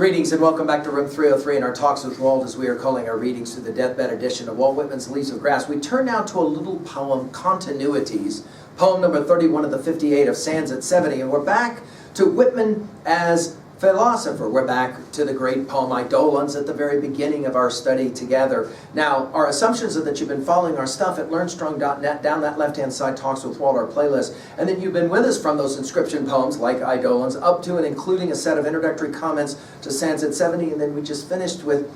Greetings and welcome back to room 303 in our Talks with Walt, as we are calling our readings to the deathbed edition of Walt Whitman's Leaves of Grass. We turn now to a little poem, Continuities, poem number 31 of the 58 of Sands at 70, and we're back to Whitman as philosopher. We're back to the great poem Eidolons at the very beginning of our study together. Now, our assumptions are that you've been following our stuff at learnstrong.net, down that left-hand side, Talks with Walt, our playlist, and then you've been with us from those inscription poems like Eidolons up to and including a set of introductory comments to Sands at 70, and then we just finished with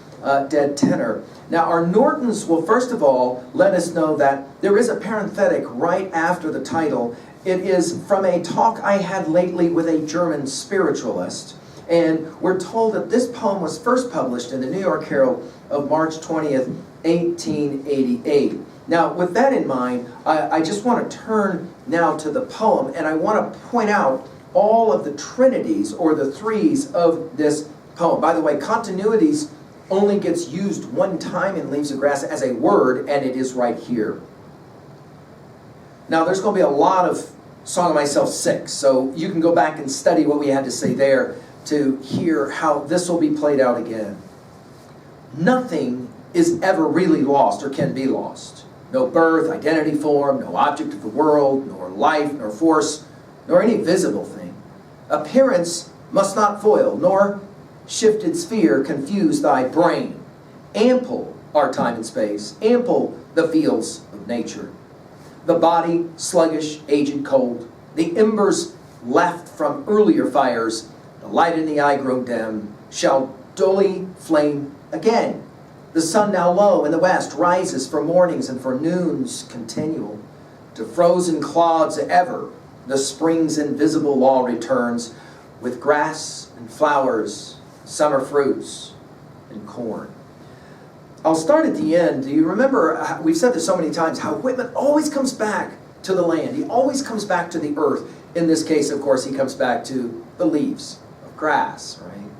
Dead Tenor. Now, our Nortons will first of all let us know that there is a parenthetic right after the title. It is from a talk I had lately with a German spiritualist. And we're told that this poem was first published in the New York Herald of March 20th, 1888. Now, with that in mind, I just want to turn now to the poem, and I want to point out all of the trinities, or the threes, of this poem. By the way, continuities only gets used one time in Leaves of Grass as a word, and it is right here. Now, there's going to be a lot of Song of Myself 6, so you can go back and study what we had to say there to hear how this will be played out again. Nothing is ever really lost or can be lost. No birth, identity, form, no object of the world, nor life, nor force, nor any visible thing. Appearance must not foil, nor shifted sphere confuse thy brain. Ample are time and space, ample the fields of nature. The body sluggish, aged, cold, the embers left from earlier fires, the light in the eye grown dim, shall dully flame again. The sun now low in the west rises for mornings and for noons continual. To frozen clods ever the spring's invisible law returns, with grass and flowers, summer fruits and corn. I'll start at the end. Do you remember, we've said this so many times, how Whitman always comes back to the land. He always comes back to the earth. In this case, of course, he comes back to the leaves of grass, right?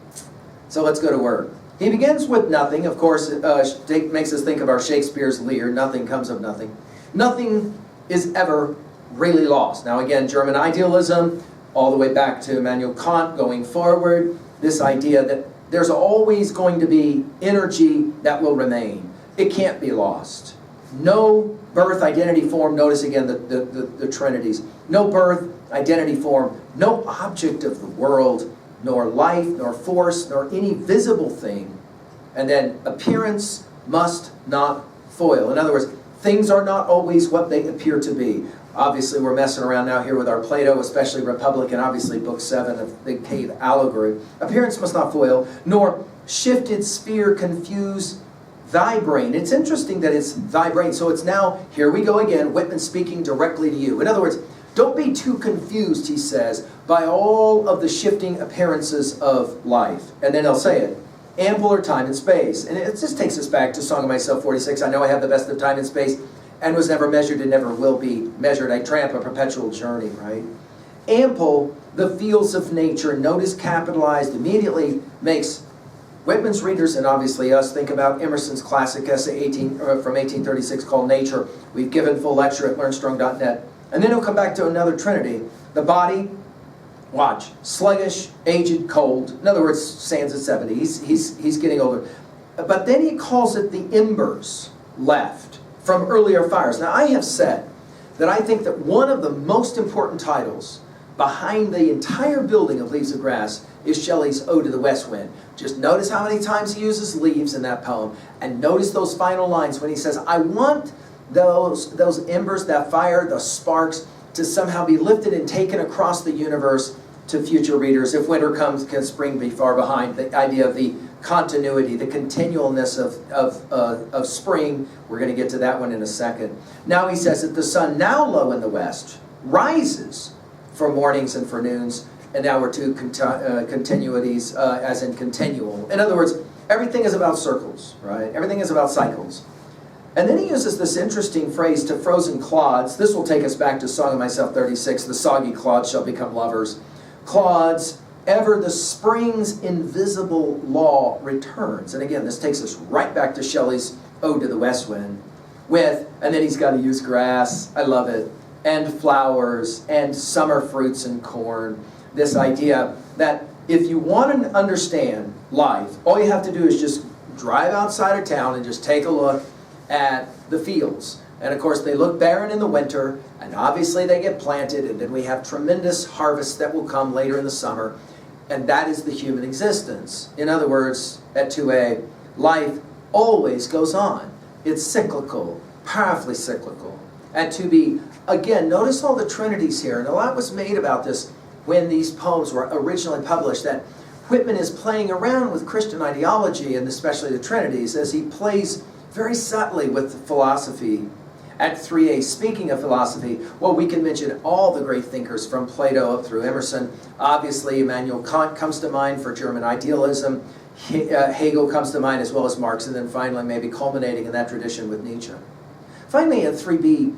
So let's go to work. He begins with nothing. Of course, it makes us think of our Shakespeare's Lear, nothing comes of nothing. Nothing is ever really lost. Now again, German idealism, all the way back to Immanuel Kant going forward, this idea that there's always going to be energy that will remain. It can't be lost. No birth, identity, form. Notice again the trinities. No birth, identity, form. No object of the world, nor life, nor force, nor any visible thing. And then appearance must not foil. In other words, things are not always what they appear to be. Obviously, we're messing around now here with our Plato, especially Republic, and obviously Book 7 of the Cave Allegory. Appearance must not foil, nor shifted sphere confuse thy brain. It's interesting that it's thy brain. So it's now, here we go again, Whitman speaking directly to you. In other words, don't be too confused, he says, by all of the shifting appearances of life. And then he'll say it. Ample are time and space. And it just takes us back to Song of Myself 46. I know I have the best of time and space, and was never measured and never will be measured. I tramp a perpetual journey, right? Ample, the fields of nature. Notice capitalized immediately makes Whitman's readers, and obviously us, think about Emerson's classic essay from 1836 called Nature. We've given full lecture at learnstrong.net. And then he'll come back to another trinity. The body, watch, sluggish, aged, cold. In other words, Sands at 70. He's getting older. But then he calls it the embers left from earlier fires. Now, I have said that I think that one of the most important titles behind the entire building of Leaves of Grass is Shelley's Ode to the West Wind. Just notice how many times he uses leaves in that poem, and notice those final lines when he says, I want those embers, that fire, the sparks, to somehow be lifted and taken across the universe to future readers. If winter comes, can spring be far behind? The idea of the continuity, the continualness of spring. We're going to get to that one in a second. Now he says that the sun, now low in the west, rises for mornings and for noons. And now we're to continuities, as in continual. In other words, everything is about circles, right? Everything is about cycles. And then he uses this interesting phrase, to frozen clods. This will take us back to Song of Myself 36. The soggy clods shall become lovers. Clods, ever the spring's invisible law returns. And again, this takes us right back to Shelley's Ode to the West Wind. And then he's got to use grass. I love it. And flowers, and summer fruits and corn. This idea that if you want to understand life, all you have to do is just drive outside of town and just take a look at the fields. And of course they look barren in the winter, and obviously they get planted, and then we have tremendous harvests that will come later in the summer. And that is the human existence. In other words, at 2a, life always goes on. It's cyclical, powerfully cyclical. At 2b, again, notice all the trinities here, and a lot was made about this when these poems were originally published, that Whitman is playing around with Christian ideology, and especially the trinities, as he plays very subtly with philosophy. At 3a, speaking of philosophy, well, we can mention all the great thinkers from Plato up through Emerson. Obviously, Immanuel Kant comes to mind for German idealism. Hegel comes to mind, as well as Marx, and then finally maybe culminating in that tradition with Nietzsche. Finally, at 3b,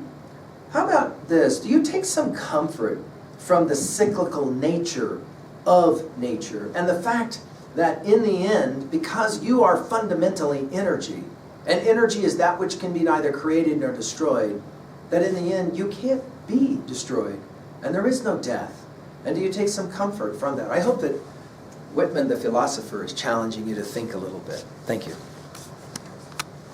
how about this? Do you take some comfort from the cyclical nature of nature and the fact that in the end, because you are fundamentally energy, and energy is that which can be neither created nor destroyed, that in the end you can't be destroyed, and there is no death. And do you take some comfort from that? I hope that Whitman, the philosopher, is challenging you to think a little bit. Thank you.